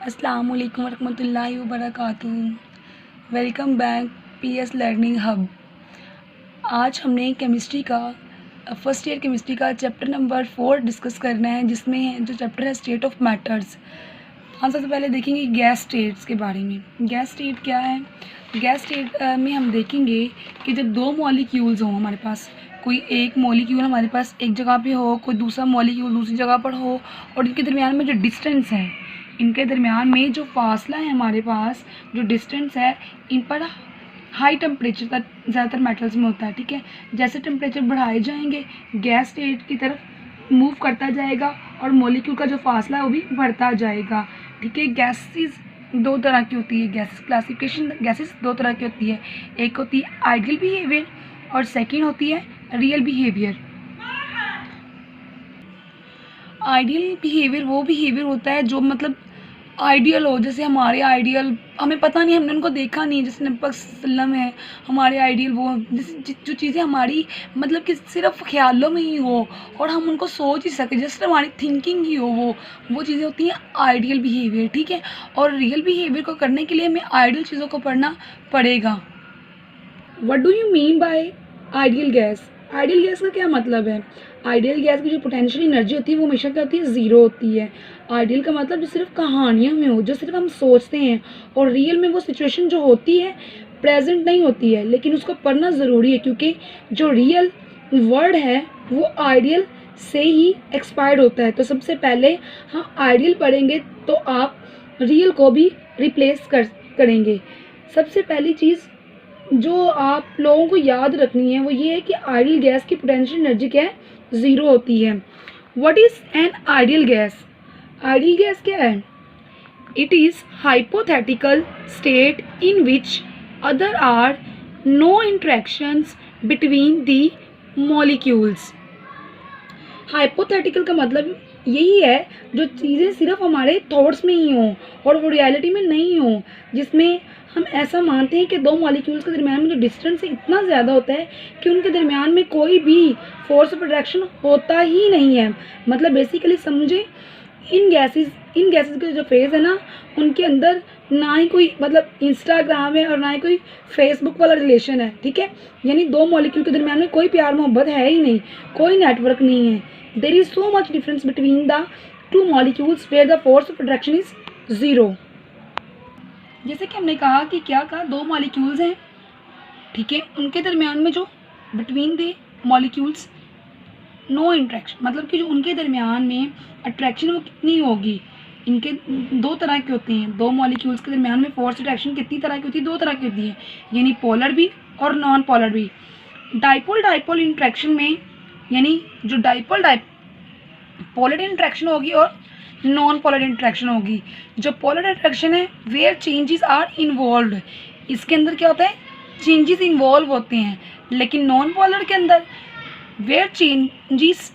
अस्सलाम वालेकुम वरहमतुल्लाहि वबरकातुहू। Welcome back PS learning hub. आज हमने केमिस्ट्री का फर्स्ट ईयर केमिस्ट्री का चैप्टर नंबर 4 डिस्कस करना है, जिसमें जो चैप्टर है स्टेट ऑफ मैटर्स। हम सबसे पहले देखेंगे गैस स्टेट्स के बारे में। गैस स्टेट क्या है? गैस स्टेट में हम देखेंगे कि जब दो मॉलिक्यूल्स हों हमारे पास, कोई एक मॉलिक्यूल हमारे पास एक जगह पे हो, कोई दूसरा मॉलिक्यूल दूसरी जगह पर हो, और इनके दरमियान में जो डिस्टेंस है, इनके दरमियान में जो फासला है, हमारे पास जो डिस्टेंस है, इन पर हाई टेम्परेचर का ज़्यादातर मेटल्स में होता है। ठीक है, जैसे टेम्परेचर बढ़ाए जाएंगे गैस स्टेट की तरफ मूव करता जाएगा और मॉलिक्यूल का जो फासला है वो भी बढ़ता जाएगा। ठीक है, गैसेस दो तरह की होती है। गैसेस क्लासिफिकेशन गैसेस दो तरह की होती है। एक होती है आइडियल बिहेवियर और सेकेंड होती है रियल बिहेवियर। आइडियल बिहेवियर वो बिहेवियर होता है जो मतलब आइडियल हो, जैसे हमारे आइडियल हमें पता नहीं, हमने उनको देखा नहीं, जैसे नबी पाक सल्लम है हमारे आइडियल, वो जैसे जो चीज़ें हमारी मतलब कि सिर्फ ख्यालों में ही हो और हम उनको सोच ही सके, जैसे हमारी थिंकिंग ही हो, वो चीज़ें होती हैं आइडियल बिहेवियर। ठीक है, और रियल बिहेवियर को करने के लिए हमें आइडियल चीज़ों को पढ़ना पड़ेगा। What do you mean by ideal gas? Ideal gas का क्या मतलब है? आइडियल गैस की जो पोटेंशियल एनर्जी होती है वो हमेशा क्या होती है? ज़ीरो होती है। आइडियल का मतलब जो सिर्फ कहानियों में हो, जो सिर्फ हम सोचते हैं, और रियल में वो सिचुएशन जो होती है प्रेजेंट नहीं होती है, लेकिन उसको पढ़ना ज़रूरी है, क्योंकि जो रियल वर्ड है वो आइडियल से ही एक्सपायर्ड होता है। तो सबसे पहले हम आइडियल पढ़ेंगे तो आप रियल को भी रिप्लेस करेंगे। सबसे पहली चीज़ जो आप लोगों को याद रखनी है वो ये है कि आइडियल गैस की पोटेंशियल एनर्जी क्या है? ज़ीरो होती है। What is an ideal gas? Ideal gas क्या है? It is hypothetical state in which other are no interactions between the molecules. Hypothetical का मतलब यही है जो चीज़ें सिर्फ हमारे थॉट्स में ही हों और वो रियलिटी में नहीं हों, जिसमें हम ऐसा मानते हैं कि दो मॉलिक्यूल्स के दरमियान में जो डिस्टेंस है इतना ज़्यादा होता है कि उनके दरमियान में कोई भी फोर्स ऑफ अट्रैक्शन होता ही नहीं है। मतलब बेसिकली समझे, इन गैसेस के जो फेज़ है ना, उनके अंदर ना ही कोई मतलब इंस्टाग्राम है और ना ही कोई फेसबुक वाला रिलेशन है। ठीक है, यानी दो मॉलिक्यूल के दरमियान में कोई प्यार मोहब्बत है ही नहीं, कोई नेटवर्क नहीं है। There is so much difference between the two molecules where the force of attraction is zero. जैसे कि हमने कहा कि क्या कहा, दो मॉलिक्यूल्स हैं, ठीक है, उनके दरमियान में जो between the molecules no interaction, मतलब कि जो उनके दरमियान में अट्रैक्शन वो कितनी होगी। इनके दो तरह के होते हैं, दो मॉलिक्यूल्स के दरमियान में फोर्स अट्रैक्शन कितनी तरह की होती है? दो तरह की होती है, यानी पोलर भी और नॉन पोलर भी। डाइपोल इंट्रैक्शन में यानी जो पोलर इंट्रैक्शन होगी और नॉन पोलर इंट्रैक्शन होगी। जो पोलर इंट्रैक्शन है वेयर चेंजेस आर इन्वॉल्व, इसके अंदर क्या होता है? चेंजेस इन्वॉल्व होते हैं। लेकिन नॉन पोलर के अंदर where changes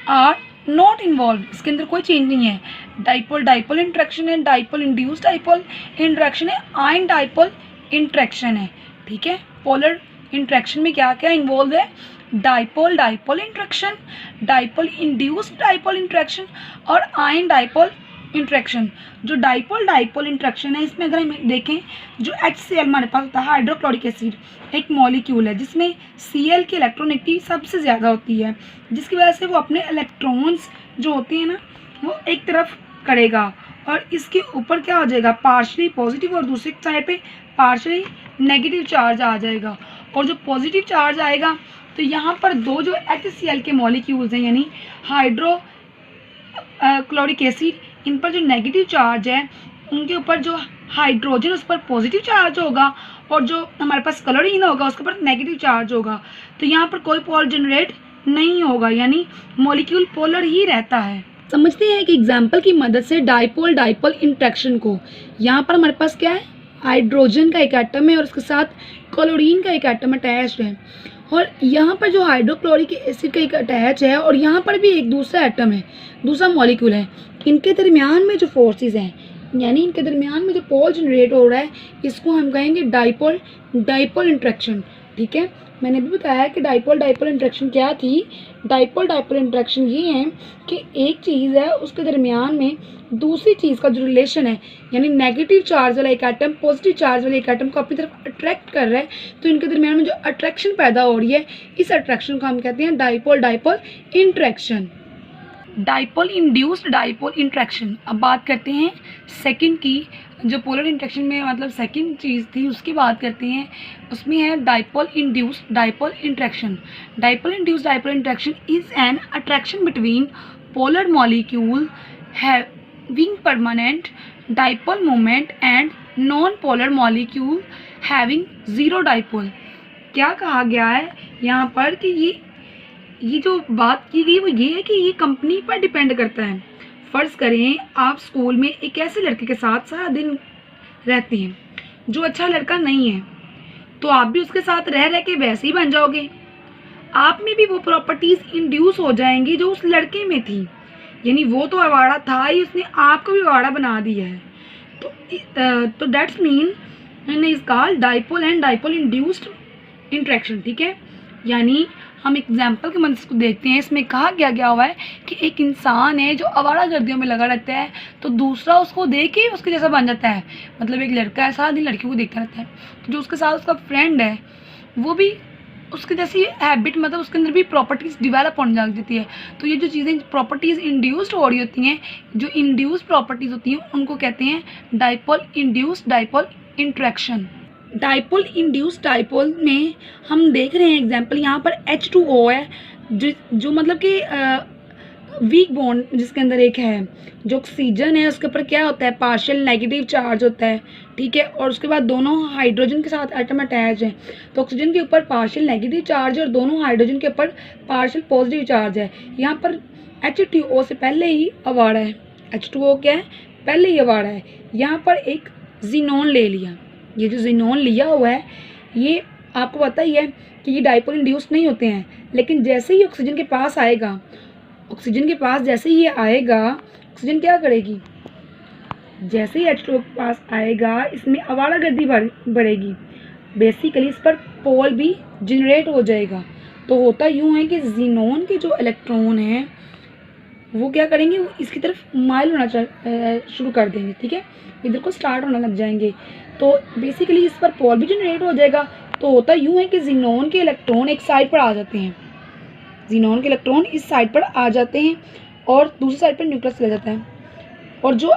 are not involve, इसके अंदर कोई चेंज नहीं है। डाइपोल इंट्रैक्शन है, डाइपोल इंड्यूस्ड डाइपोल इंट्रैक्शन है, आयन डाइपोल इंट्रैक्शन है। ठीक है, पोलर इंट्रैक्शन में क्या क्या इन्वॉल्व है? Dipole interaction, dipole induced dipole interaction और आयन डाइपोल इंट्रैक्शन। जो डाइपोल इंट्रैक्शन है, इसमें अगर हम देखें, जो HCl हमारे पास होता है, हाइड्रोक्लोरिक एसिड, एक मॉलिक्यूल है जिसमें Cl की इलेक्ट्रोनेगेटिविटी सबसे ज़्यादा होती है, जिसकी वजह से वो अपने इलेक्ट्रॉन्स जो होते हैं ना वो एक तरफ करेगा और इसके ऊपर क्या हो जाएगा? पार्शली पॉजिटिव और दूसरी साइड पे पार्शली नेगेटिव चार्ज आ जाएगा। और जो पॉजिटिव चार्ज आएगा तो यहाँ पर दो जो HCl के मॉलिक्यूल्स हैं, यानी हाइड्रो क्लोरिक एसिड, इन पर जो नेगेटिव चार्ज है उनके ऊपर जो हाइड्रोजन उस पर पॉजिटिव चार्ज होगा और जो हमारे पास क्लोरीन होगा उसके ऊपर नेगेटिव चार्ज होगा। तो यहाँ पर कोई पोल जनरेट नहीं होगा, यानी मॉलिक्यूल पोलर ही रहता है। समझते हैं कि एग्जाम्पल की मदद से डाइपोल इंट्रैक्शन को। यहाँ पर हमारे पास क्या है? हाइड्रोजन का एक एटम है और उसके साथ क्लोरीन का एक एटम अटैच्ड है, और यहाँ पर जो हाइड्रोक्लोरिक एसिड का एक अटैच है और यहाँ पर भी एक दूसरा एटम है, दूसरा मॉलिक्यूल है। इनके दरमियान में जो फोर्सेस हैं, यानी इनके दरमियान में जो पोल जनरेट हो रहा है, इसको हम कहेंगे डाइपोल इंट्रैक्शन। ठीक है, मैंने भी बताया कि डाइपोल डाइपोल इंटरेक्शन क्या थी। डाइपोल डाइपोल इंटरेक्शन ये है कि एक चीज़ है उसके दरमियान में दूसरी चीज़ का जो रिलेशन है, यानी नेगेटिव चार्ज वाला एक एटम पॉजिटिव चार्ज वाले एक एटम को अपनी तरफ अट्रैक्ट कर रहा है, तो इनके दरमियान में जो अट्रैक्शन पैदा हो रही है, इस अट्रैक्शन को हम कहते हैं dipole dipole interaction. Dipole induced dipole interaction. अब बात करते हैं सेकंड की, जो पोलर इंटरेक्शन में मतलब सेकंड चीज़ थी उसकी बात करते हैं। उसमें है dipole induced dipole interaction. Dipole induced dipole interaction is an attraction between polar molecule having permanent dipole moment and non polar molecule having zero dipole. क्या कहा गया है यहाँ पर कि ये जो बात की गई वो ये है कि ये कंपनी पर डिपेंड करता है। फ़र्ज़ करें आप स्कूल में एक ऐसे लड़के के साथ सारा दिन रहते हैं जो अच्छा लड़का नहीं है, तो आप भी उसके साथ रह रह के वैसे ही बन जाओगे। आप में भी वो प्रॉपर्टीज़ इंड्यूस हो जाएंगी जो उस लड़के में थी, यानी वो तो आवारा था ही, उसने आपको भी आवारा बना दिया है। तो that's mean is called dipole and dipole induced interaction. ठीक है, यानी हम एग्जाम्पल के मदद से देखते हैं। इसमें कहा गया हुआ है कि एक इंसान है जो आवारा गर्दियों में लगा रहता है, तो दूसरा उसको देख के उसके जैसा बन जाता है। मतलब एक लड़का है सारा दिन लड़कियों को देखता रहता है, तो जो उसके साथ उसका फ्रेंड है वो भी उसके जैसी हैबिट, मतलब उसके अंदर भी प्रॉपर्टीज़ डिवेलप होने लग जाती है। तो ये जो चीज़ें प्रॉपर्टीज़ इंड्यूस्ड हो रही होती हैं, जो इंड्यूस्ड प्रॉपर्टीज़ होती हैं, उनको कहते हैं dipole induced dipole interaction. Dipole induced dipole में हम देख रहे हैं एग्जांपल, यहाँ पर H2O है जो मतलब कि वीक बॉन्ड जिसके अंदर एक है, जो ऑक्सीजन है उसके ऊपर क्या होता है, पार्शियल नेगेटिव चार्ज होता है। ठीक है, और उसके बाद दोनों हाइड्रोजन के साथ एटम अटैच है, तो ऑक्सीजन के ऊपर पार्शियल नेगेटिव चार्ज है और दोनों हाइड्रोजन के ऊपर पार्शियल पॉजिटिव चार्ज है। यहाँ पर H2O से पहले ही अवारा है, H2O क्या है, पहले ही अवारा है। यहाँ पर एक जीनोन ले लिया, ये जो जीनोन लिया हुआ है ये आपको पता ही है कि ये डाइपोल इंड्यूस्ड नहीं होते हैं, लेकिन जैसे ही ऑक्सीजन के पास आएगा, ऑक्सीजन के पास जैसे ही ये आएगा, ऑक्सीजन क्या करेगी, जैसे ही H2O के पास आएगा इसमें आवारागर्दी बढ़ेगी। बेसिकली इस पर पोल भी जनरेट हो जाएगा। तो होता यूँ है कि जीनोन के जो इलेक्ट्रॉन हैं वो क्या करेंगे, वो इसकी तरफ माइल होना शुरू कर देंगे। ठीक है, इधर को स्टार्ट होने लग जाएंगे, तो बेसिकली इस पर पोल भी जनरेट हो जाएगा। तो होता यूँ है कि जीनोन के इलेक्ट्रॉन एक साइड पर आ जाते हैं, जीनोन के इलेक्ट्रॉन इस साइड पर आ जाते हैं और दूसरी साइड पर न्यूक्लियस चला जाता है, और जो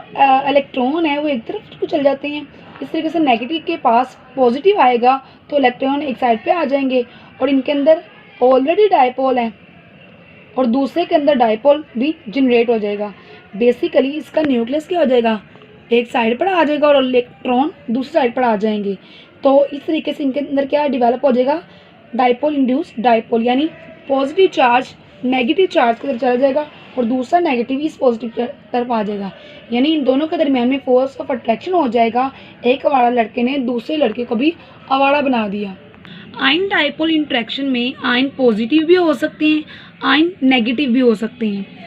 इलेक्ट्रॉन है वो एक तरफ को चल जाते हैं। इस तरीके से नेगेटिव के पास पॉजिटिव आएगा तो इलेक्ट्रॉन एक साइड पे आ जाएंगे, और इनके अंदर ऑलरेडी डाइपोल है और दूसरे के अंदर डाइपोल भी जनरेट हो जाएगा। बेसिकली इसका न्यूक्लियस क्या हो जाएगा, एक साइड पर आ जाएगा और इलेक्ट्रॉन दूसरी साइड पर आ जाएंगे। तो इस तरीके से इनके अंदर क्या डेवलप हो जाएगा, डाइपोल इंड्यूस्ड डाइपोल, यानी पॉजिटिव चार्ज नेगेटिव चार्ज की तरफ चला जाएगा और दूसरा नेगेटिव इस पॉजिटिव तरफ आ जाएगा, यानी इन दोनों के दरमियान में फोर्स ऑफ अट्रैक्शन हो जाएगा। एक आवारा लड़के ने दूसरे लड़के को भी आवारा बना दिया। आयन डाइपोल इंटरेक्शन में आयन पॉजिटिव भी हो सकते हैं, आयन नेगेटिव भी हो सकते हैं।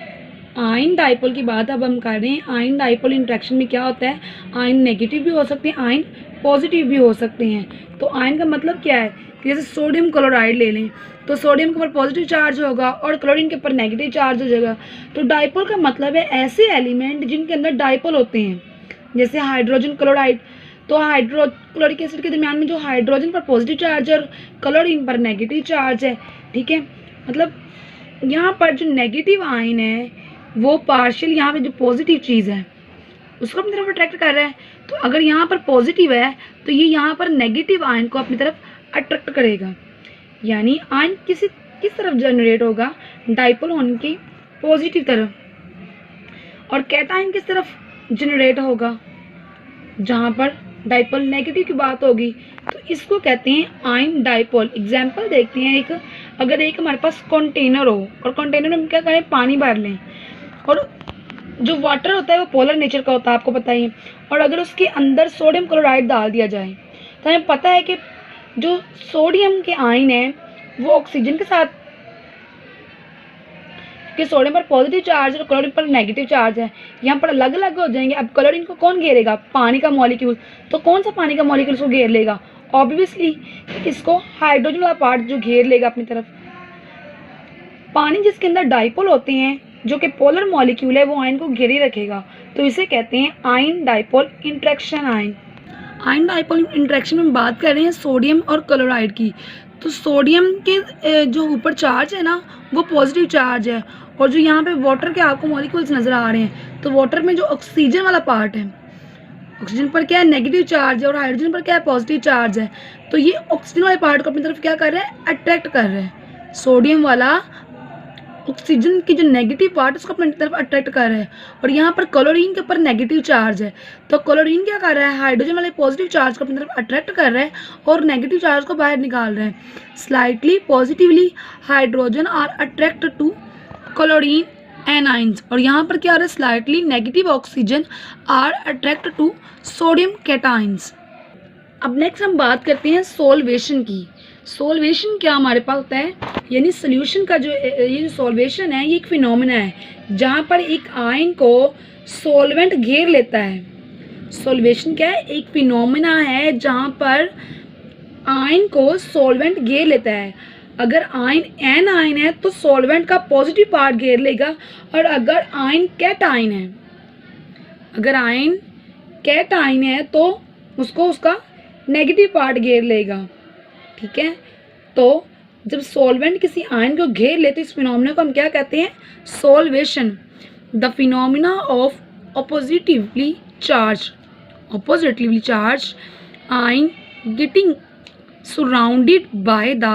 आयन डाइपोल की बात अब हम कर रहे हैं। आयन डाइपोल इंटरेक्शन में क्या होता है, आयन नेगेटिव भी हो सकते हैं, आयन पॉजिटिव भी हो सकते हैं। तो आयन का मतलब क्या है कि जैसे सोडियम क्लोराइड ले लें तो सोडियम के ऊपर पॉजिटिव चार्ज होगा और क्लोरीन के ऊपर नेगेटिव चार्ज हो जाएगा। तो डाइपोल का मतलब है ऐसे एलिमेंट जिनके अंदर डाइपोल होते हैं, जैसे हाइड्रोजन क्लोराइड। तो हाइड्रोक्लोरिक एसिड के दरमियान में जो हाइड्रोजन पर पॉजिटिव चार्ज है और क्लोरीन पर नेगेटिव चार्ज है। ठीक है, मतलब यहाँ पर जो नेगेटिव आयन है वो पार्शियल, यहाँ पे जो पॉजिटिव चीज़ है उसको अपनी तरफ अट्रैक्ट कर रहा है। तो अगर यहाँ पर पॉजिटिव है तो ये यहाँ पर नेगेटिव आयन को अपनी तरफ अट्रैक्ट करेगा, यानी आयन किस तरफ जनरेट होगा, डाइपोल होने की पॉजिटिव तरफ। और कैटायन किस तरफ जनरेट होगा, जहाँ पर डाइपोल नेगेटिव की बात होगी। तो इसको कहते हैं आयन डाइपोल। एग्जाम्पल देखते हैं, अगर एक हमारे पास कंटेनर हो और कंटेनर में हम क्या करें, पानी भर लें, और जो वाटर होता है वो पोलर नेचर का होता है, आपको पता ही है। और अगर उसके अंदर सोडियम क्लोराइड डाल दिया जाए तो हमें पता है कि जो सोडियम के आयन है वो ऑक्सीजन के साथ, कि सोडियम पर पॉजिटिव चार्ज और क्लोरीन पर नेगेटिव चार्ज है, यहाँ पर अलग अलग हो जाएंगे। अब क्लोरीन को कौन घेरेगा, पानी का मॉलिक्यूल। तो कौन सा पानी का मॉलिक्यूल उसको घेर लेगा, ऑब्वियसली इसको हाइड्रोजन वाला पार्ट जो घेर लेगा अपनी तरफ। पानी जिसके अंदर डाइपोल होते हैं जो कि पोलर मॉलिक्यूल है वो आयन को घेरे रखेगा, तो इसे कहते हैं ion dipole interaction. Ion dipole interaction में बात कर रहे हैं सोडियम और क्लोराइड की। तो सोडियम के जो ऊपर चार्ज है ना वो पॉजिटिव चार्ज है, और जो यहाँ पे वाटर के आपको मॉलिक्यूल्स नज़र आ रहे हैं, तो वाटर में जो ऑक्सीजन वाला पार्ट है, ऑक्सीजन पर क्या है नेगेटिव चार्ज है और हाइड्रोजन पर क्या है पॉजिटिव चार्ज है। तो ये ऑक्सीजन वाले पार्ट को अपनी तरफ क्या कर रहे हैं, अट्रैक्ट कर रहे हैं। सोडियम वाला ऑक्सीजन की जो नेगेटिव पार्ट है उसको अपनी तरफ अट्रैक्ट कर रहा है, और यहाँ पर क्लोरीन के ऊपर नेगेटिव चार्ज है, तो क्लोरीन क्या कर रहा है, हाइड्रोजन वाले पॉजिटिव चार्ज को अपनी तरफ अट्रैक्ट कर रहा है और नेगेटिव चार्ज को बाहर निकाल रहा है। Slightly positively hydrogen are attract to chlorine anions, और यहाँ पर क्या आ रहा है, slightly negative oxygen are attract to sodium cations. अब नेक्स्ट हम बात करते हैं सोल्वेशन की। सोल्वेशन क्या हमारे पास होता है, यानी सोल्यूशन का जो ये जो सोल्वेशन है ये एक फिनोमेना है जहाँ पर एक आयन को सॉल्वेंट घेर लेता है। सोल्वेशन क्या है, एक फिनोमेना है जहाँ पर आयन को सॉल्वेंट घेर लेता है। अगर आयन एन आयन है तो सॉल्वेंट का पॉजिटिव पार्ट घेर लेगा, और अगर आयन कैटायन है, अगर आयन कैटायन है तो उसको उसका नेगेटिव पार्ट घेर लेगा। ठीक है, तो जब सॉल्वेंट किसी आयन को घेर लेते इस फिनोमेना को हम क्या कहते हैं, solvation. The phenomena of oppositely charge ion getting surrounded by the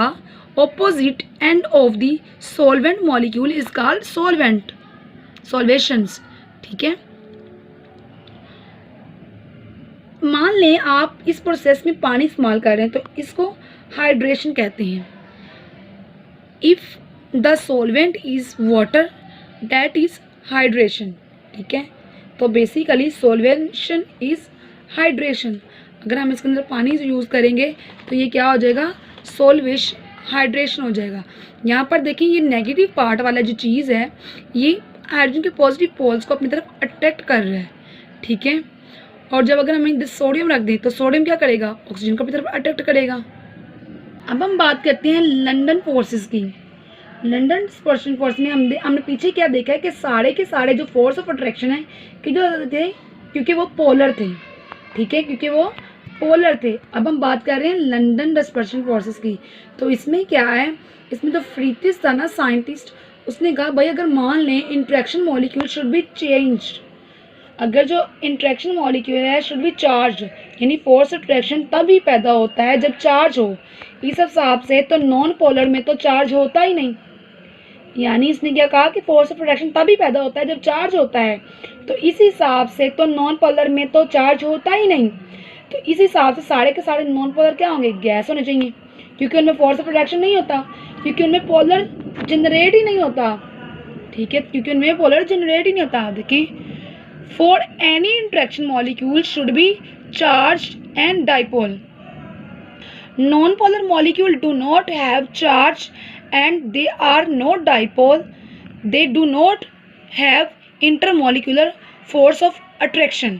opposite end of the solvent molecule is called solvations. ठीक है, मान लें आप इस प्रोसेस में पानी इस्तेमाल कर रहे हैं तो इसको हाइड्रेशन कहते हैं। If the solvent is water that is hydration. ठीक है, तो बेसिकली सोल्वेशन इज़ हाइड्रेशन। अगर हम इसके अंदर पानी यूज़ करेंगे तो ये क्या हो जाएगा, हाइड्रेशन हो जाएगा। यहाँ पर देखिए ये नेगेटिव पार्ट वाला जो चीज़ है ये हाइड्रोजन के पॉजिटिव पोल्स को अपनी तरफ अट्रैक्ट कर रहा है। ठीक है, और जब अगर हम सोडियम रख दें तो सोडियम क्या करेगा, ऑक्सीजन को अपनी तरफ अट्रैक्ट करेगा। अब हम बात करते हैं लंदन फोर्सेस की। लंदन डिस्पर्शन फोर्स में हमने पीछे क्या देखा है कि सारे के सारे जो फोर्स ऑफ अट्रैक्शन है कि जो थे क्योंकि वो पोलर थे। ठीक है, क्योंकि वो पोलर थे। अब हम बात कर रहे हैं लंदन डिस्पर्शन फोर्सेस की। तो इसमें क्या है, इसमें तो फ्रीथिस था ना साइंटिस्ट, उसने कहा भाई अगर मान लें interaction molecule should be changed, अगर जो इंट्रैक्शन मॉलिक्यूल है शुड बी चार्ज, यानी फोर्स अट्रैक्शन तभी पैदा होता है जब चार्ज हो। इस हिसाब से तो नॉन पोलर में तो चार्ज होता ही नहीं, यानी इसने क्या कहा कि फोर्स ऑफ अट्रैक्शन तभी पैदा होता है जब चार्ज होता है। तो इस हिसाब से तो नॉन पोलर में तो चार्ज होता ही नहीं, तो इस हिसाब से सारे के सारे नॉन पोलर क्या होंगे, गैस होने चाहिए, क्योंकि उनमें फोर्स ऑफ अट्रैक्शन नहीं होता, क्योंकि उनमें पोलर जनरेट ही नहीं होता। ठीक है, क्योंकि उनमें पोलर जनरेट ही नहीं होता। देखिए, for any interaction molecule should be charged and dipole. Non-polar molecule do not have charge and they are not dipole. They do not have intermolecular force of attraction.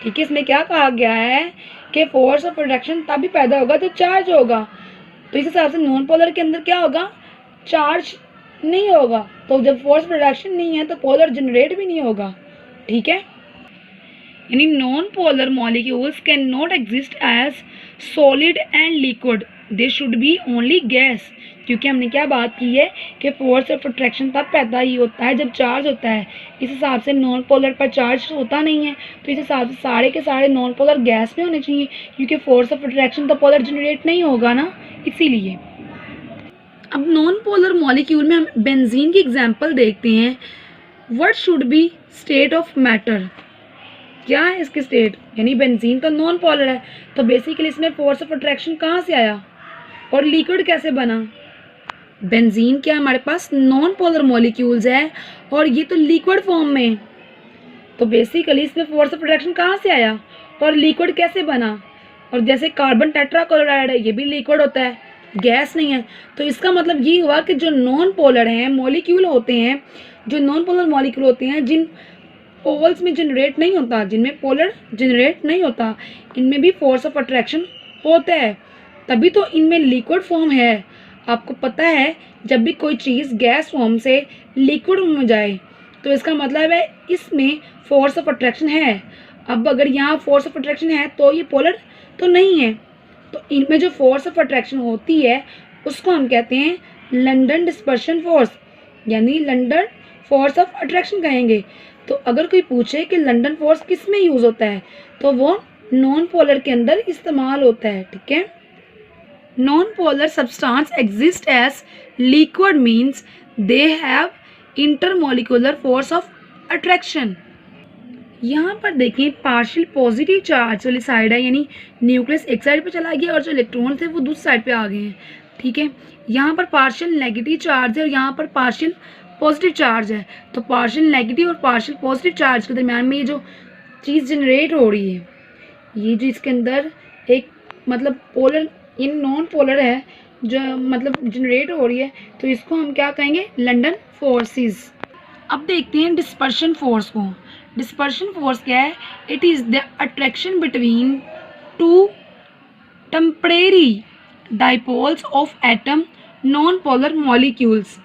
ठीक है, इसमें क्या कहा गया है कि फोर्स ऑफ अट्रैक्शन तभी पैदा होगा जब चार्ज होगा। तो इस हिसाब से नॉन पोलर के अंदर क्या होगा, चार्ज नहीं होगा, तो जब फोर्स ऑफ अट्रैक्शन नहीं है तो पोलर जनरेट भी नहीं होगा। ठीक है, यानी non polar molecules can not exist as solid and liquid, they should be only gas. क्योंकि हमने क्या बात की है कि फोर्स ऑफ अट्रैक्शन तब पैदा ही होता है जब चार्ज होता है। इस हिसाब से नॉन पोलर पर चार्ज होता नहीं है, तो इस हिसाब से सारे के सारे नॉन पोलर गैस में होने चाहिए, क्योंकि फोर्स ऑफ अट्रैक्शन तो पोलर जनरेट नहीं होगा ना, इसीलिए। अब नॉन पोलर मॉलिक्यूल में हम बेंजीन की एग्जाम्पल देखते हैं। What should be state of matter, क्या है इसकी स्टेट, यानी बेंजीन तो नॉन पोलर है, तो बेसिकली इसमें फोर्स ऑफ अट्रैक्शन कहाँ से आया और लिक्विड कैसे बना। बेंजीन क्या हमारे पास नॉन पोलर मॉलिक्यूल्स है और ये तो लिक्विड फॉर्म में, तो बेसिकली इसमें फोर्स ऑफ अट्रैक्शन कहाँ से आया और लिक्विड कैसे बना। और जैसे कार्बन टेट्राक्लोराइड है ये भी लिक्विड होता है, गैस नहीं है। तो इसका मतलब ये हुआ कि जो नॉन पोलर हैं मॉलिक्यूल होते हैं, जो नॉन पोलर मॉलिक्यूल होते हैं जिन पोल्स में जनरेट नहीं होता, जिनमें पोलर जनरेट नहीं होता, इनमें भी फोर्स ऑफ अट्रैक्शन होता है, तभी तो इनमें लिक्विड फॉर्म है। आपको पता है जब भी कोई चीज़ गैस फॉर्म से लिक्विड में जाए तो इसका मतलब है इसमें फोर्स ऑफ अट्रैक्शन है। अब अगर यहाँ फोर्स ऑफ अट्रैक्शन है तो ये पोलर तो नहीं है, तो इनमें जो फोर्स ऑफ अट्रैक्शन होती है उसको हम कहते हैं लंडन डिस्पर्शन फोर्स, यानी लंडन फोर्स ऑफ अट्रैक्शन कहेंगे। तो अगर कोई पूछे कि लंडन फोर्स किस में यूज़ होता है तो वो नॉन पोलर के अंदर इस्तेमाल होता है। ठीक है, non polar substance exist as liquid means they have intermolecular force of attraction. यहाँ पर देखें पार्शियल पॉजिटिव चार्ज वाली साइड है, यानी न्यूक्लियस एक साइड पे चला गया और जो इलेक्ट्रॉन थे वो दूसरी साइड पे आ गए हैं। ठीक है, यहाँ पर पार्शियल नेगेटिव चार्ज है और यहाँ पर पार्शियल पॉजिटिव चार्ज है। तो पार्शियल नेगेटिव और पार्शियल पॉजिटिव चार्ज के दरम्यान में ये जो चीज़ जनरेट हो रही है, ये जो इसके अंदर एक मतलब पोलर इन नॉन पोलर है जो मतलब जनरेट हो रही है, तो इसको हम क्या कहेंगे, लंडन फोर्सेस। अब देखते हैं डिस्पर्शन फोर्स को। डिस्पर्शन फोर्स क्या है? It is the attraction between two temporary dipoles of atom non polar molecules,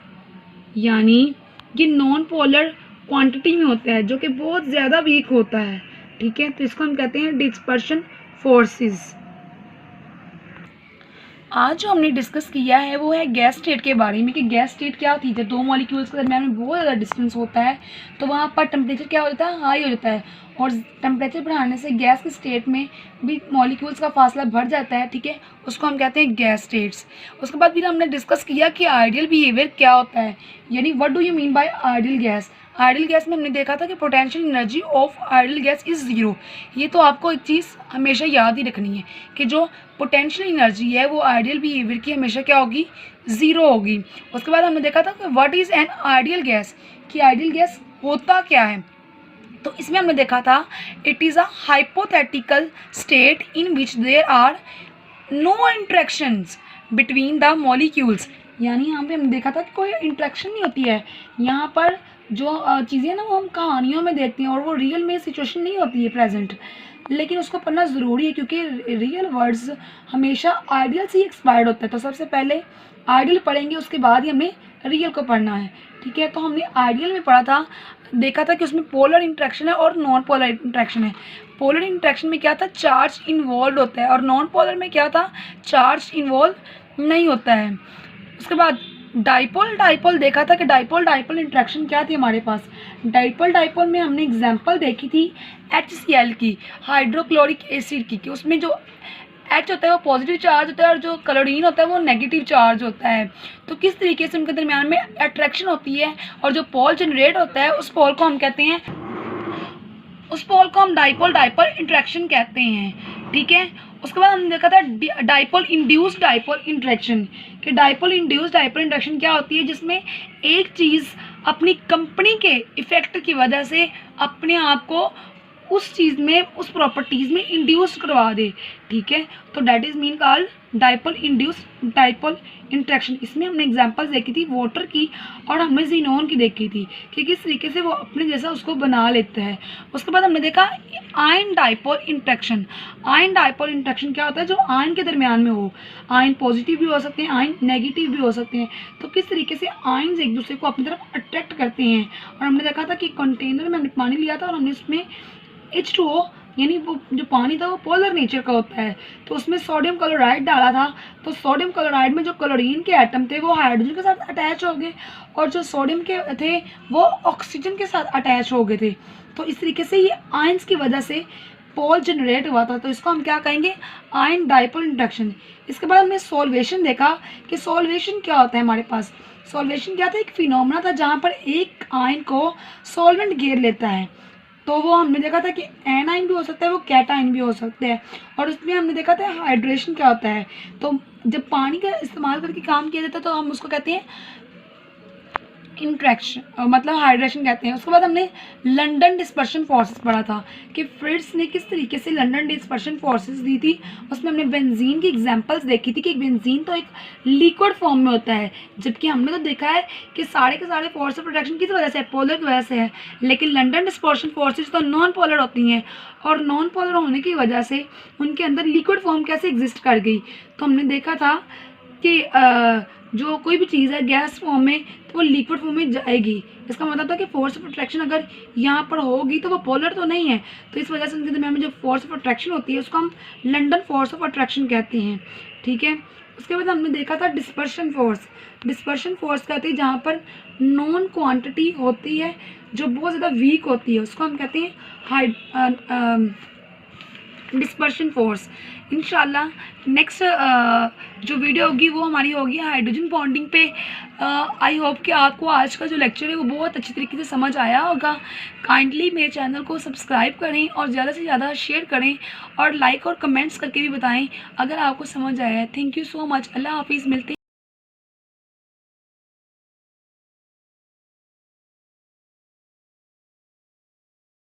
यानी ये नॉन पोलर क्वांटिटी में होता है जो कि बहुत ज़्यादा वीक होता है। ठीक है, तो इसको हम कहते हैं डिस्पर्शन फोर्सेस। आज जो हमने डिस्कस किया है वो है गैस स्टेट के बारे में कि गैस स्टेट क्या थी। जब दो मॉलिक्यूल्स के दरमियान में बहुत ज़्यादा डिस्टेंस होता है तो वहाँ पर टेम्परेचर क्या हो जाता है, हाई हो जाता है, और टेम्परेचर बढ़ाने से गैस के स्टेट में भी मॉलिक्यूल्स का फासला बढ़ जाता है। ठीक है, उसको हम कहते हैं गैस स्टेट्स। उसके बाद फिर हमने डिस्कस किया कि आइडियल बिहेवियर क्या होता है, यानी what do you mean by ideal gas. Ideal gas में हमने देखा था कि potential energy of ideal gas is zero. ये तो आपको एक चीज़ हमेशा याद ही रखनी है कि जो पोटेंशियल एनर्जी है वो आइडियल बिहेवियर की हमेशा क्या होगी, ज़ीरो होगी। उसके बाद हमने देखा था कि what is an ideal gas, कि आइडियल गैस होता क्या है। तो इसमें हमने देखा था it is a hypothetical state in which there are no interactions between the molecules, यानी यहाँ पे हमने देखा था कि कोई इंट्रैक्शन नहीं होती है। यहाँ पर जो चीज़ें ना वो हम कहानियों में देखते हैं और वो रियल में सिचुएशन नहीं होती है प्रेजेंट, लेकिन उसको पढ़ना ज़रूरी है क्योंकि रियल वर्ड्स हमेशा आइडियल से ही एक्सपायर्ड होता है। तो सबसे पहले आइडियल पढ़ेंगे, उसके बाद ही हमें रियल को पढ़ना है। ठीक है, तो हमने आइडियल में पढ़ा था, देखा था कि उसमें पोलर इंट्रैक्शन है और नॉन पोलर इंट्रैक्शन है। पोलर इंट्रैक्शन में क्या था, चार्ज इन्वॉल्व होता है, और नॉन पोलर में क्या था, चार्ज इन्वॉल्व नहीं होता है। उसके बाद डाइपोल देखा था कि डाइपोल इंट्रैक्शन क्या थी हमारे पास। डाइपोल में हमने एग्जांपल देखी थी HCl की, हाइड्रोक्लोरिक एसिड की, कि उसमें जो H होता है वो पॉजिटिव चार्ज होता है और जो क्लोरीन होता है वो नेगेटिव चार्ज होता है। तो किस तरीके से उनके दरमियान में अट्रैक्शन होती है और जो पोल जनरेट होता है उस पोल को हम कहते हैं, उस पोल को हम डाइपोल इंट्रैक्शन कहते हैं। ठीक है, उसके बाद हमने देखा था डाइपोल इंड्यूस्ड डाइपोल इंट्रैक्शन, कि डाइपोल इंड्यूस्ड डाइपोल इंट्रैक्शन क्या होती है, जिसमें एक चीज़ अपनी कंपनी के इफेक्ट की वजह से अपने आप को उस चीज़ में, उस प्रॉपर्टीज़ में इंड्यूस करवा दे। ठीक है, तो that is mean called dipole induced dipole interaction. इसमें हमने एग्जांपल्स देखी थी वाटर की और हमने ज़ीनोन की देखी थी कि किस तरीके से वो अपने जैसा उसको बना लेता है। उसके बाद हमने देखा ion dipole interaction. Ion dipole interaction क्या होता है, जो आयन के दरमियान में हो, आयन पॉजिटिव भी हो सकते हैं, आयन नेगेटिव भी हो सकते हैं, तो किस तरीके से आयन्स एक दूसरे को अपनी तरफ अट्रैक्ट करते हैं। और हमने देखा था कि कंटेनर में हमने पानी लिया था और हमने उसमें H2O यानी वो जो पानी था वो पोलर नेचर का होता है, तो उसमें सोडियम क्लोराइड डाला था, तो सोडियम क्लोराइड में जो क्लोरीन के एटम थे वो हाइड्रोजन के साथ अटैच हो गए और जो सोडियम के थे वो ऑक्सीजन के साथ अटैच हो गए थे। तो इस तरीके से ये आयंस की वजह से पोल जनरेट हुआ था, तो इसको हम क्या कहेंगे, आयन डाइपोल इंट्रैक्शन। इसके बाद हमने सॉल्वेशन देखा कि सॉल्वेशन क्या होता है हमारे पास। सॉल्वेशन क्या था, एक फिनोमेना था जहाँ पर एक आयन को सॉल्वेंट घेर लेता है, तो वो हमने देखा था कि एनाइन भी हो सकता है, वो कैटाइन भी हो सकते हैं। और उसमें हमने देखा था हाइड्रेशन क्या होता है, तो जब पानी का इस्तेमाल करके काम किया जाता है तो हम उसको कहते हैं इंट्रैक्शन मतलब हाइड्रेशन कहते हैं। उसके बाद हमने लंदन डिस्पर्शन फोर्सेस पढ़ा था कि फ्रिट्ज ने किस तरीके से लंदन डिस्पर्शन फोर्सेस दी थी। उसमें हमने बेंजीन की एग्जांपल्स देखी थी कि बेंजीन तो एक लिक्विड फॉर्म में होता है, जबकि हमने तो देखा है कि सारे के सारे फोर्स ऑफ अट्रैक्शन किस वजह से है, पोलर की वजह से है। लेकिन लंदन डिस्पर्शन फोर्सेस तो नॉन पोलर होती हैं, और नॉन पोलर होने की वजह से उनके अंदर लिक्विड फॉर्म कैसे एग्जिस्ट कर गई। तो हमने देखा था कि जो कोई भी चीज़ है गैस फॉर्म में तो वो लिक्विड फॉर्म में जाएगी। इसका मतलब था कि फोर्स ऑफ अट्रैक्शन अगर यहाँ पर होगी तो वो पोलर तो नहीं है, तो इस वजह से उनके दरमियान में जो फोर्स ऑफ अट्रैक्शन होती है उसको हम लंदन फोर्स ऑफ अट्रैक्शन कहते हैं। ठीक है, उसके बाद हमने देखा था डिस्पर्शन फोर्स। डिस्पर्शन फोर्स कहते हैं जहाँ पर नॉन क्वांटिटी होती है जो बहुत ज़्यादा वीक होती है, उसको हम कहते हैं डिस्पर्शन फोर्स। इंशाल्लाह नेक्स्ट जो वीडियो होगी वो हमारी होगी हाइड्रोजन बॉन्डिंग पे। आई होप कि आपको आज का जो लेक्चर है वो बहुत अच्छी तरीके से समझ आया होगा। काइंडली मेरे चैनल को सब्सक्राइब करें और ज़्यादा से ज़्यादा शेयर करें और लाइक और कमेंट्स करके भी बताएं अगर आपको समझ आया है। Thank you so much. अल्लाह हाफिज़। मिलते